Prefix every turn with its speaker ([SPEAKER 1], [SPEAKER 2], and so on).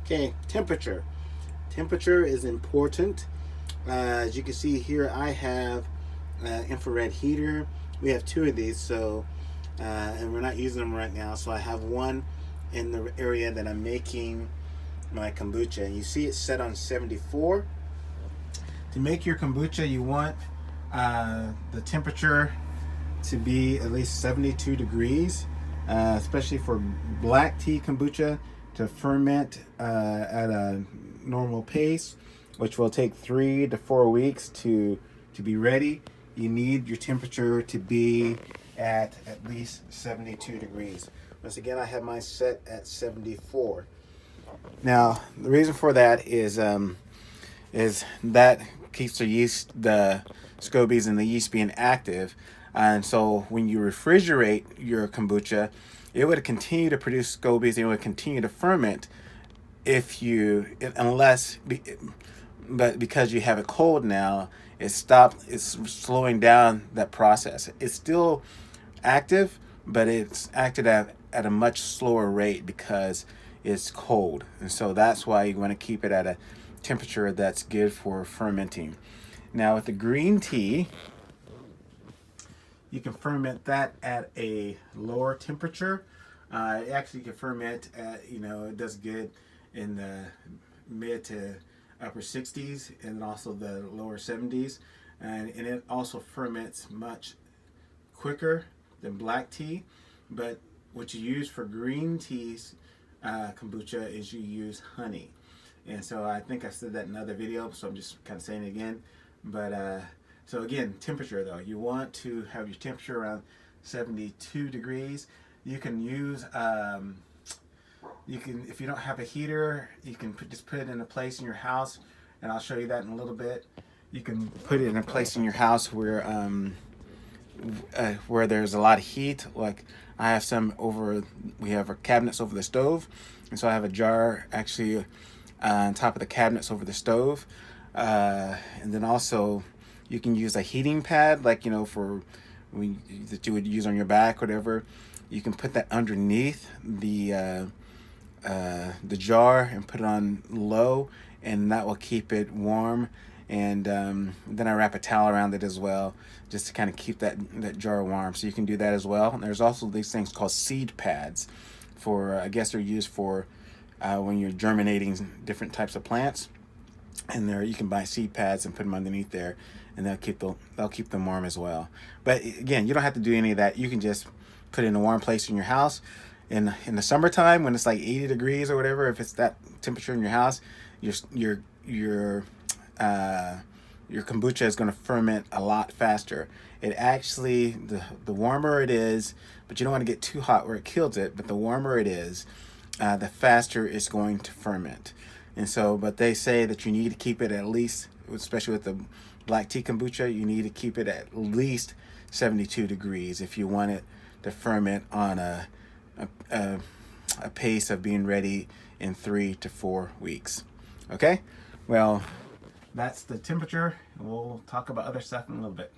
[SPEAKER 1] Okay, temperature. Temperature is important. As you can see here, I have infrared heater. We have two of these, so and we're not using them right now. So I have one in the area that I'm making my kombucha. And you see it's set on 74. To make your kombucha, you want the temperature to be at least 72 degrees, especially for black tea kombucha to ferment at a normal pace, which will take 3 to 4 weeks to be ready. You need your temperature to be at least 72 degrees. Once again, I have mine set at 74. Now, the reason for that is that keeps the scobies and the yeast being active. And so when you refrigerate your kombucha, it would continue to produce scobies. It would continue to ferment but because you have it cold now, it's slowing down that process. It's still active, but it's active at a much slower rate because it's cold. And so that's why you want to keep it at a temperature that's good for fermenting. Now with the green tea, you can ferment that at a lower temperature. It actually can ferment at, it does good in the mid to upper 60s and also the lower 70s. And it also ferments much quicker than black tea. But what you use for green teas, kombucha, is you use honey. And so I think I said that in another video, so I'm just kind of saying it again. But so again, temperature though, you want to have your temperature around 72 degrees. You can use, if you don't have a heater, you can just put it in a place in your house, and I'll show you that in a little bit. You can put it in a place in your house where there's a lot of heat. Like I have we have our cabinets over the stove, and so I have a jar actually on top of the cabinets over the stove. And then also you can use a heating pad, like, that you would use on your back, whatever. You can put that underneath the jar and put it on low, and that will keep it warm. And then I wrap a towel around it as well, just to kind of keep that jar warm. So you can do that as well. And there's also these things called seed pads I guess they're used for when you're germinating different types of plants. And you can buy seed pads and put them underneath there, and they'll keep them warm as well. But again, you don't have to do any of that. You can just put it in a warm place in your house. In the summertime, when it's like 80 degrees or whatever, if it's that temperature in your house, your kombucha is going to ferment a lot faster. It actually, the warmer it is, but you don't want to get too hot where it kills it. But the warmer it is, the faster it's going to ferment. And so, but they say that you need to keep it at least, especially with the black tea kombucha, you need to keep it at least 72 degrees if you want it to ferment on a pace of being ready in 3 to 4 weeks. Okay? Well, that's the temperature. We'll talk about other stuff in a little bit.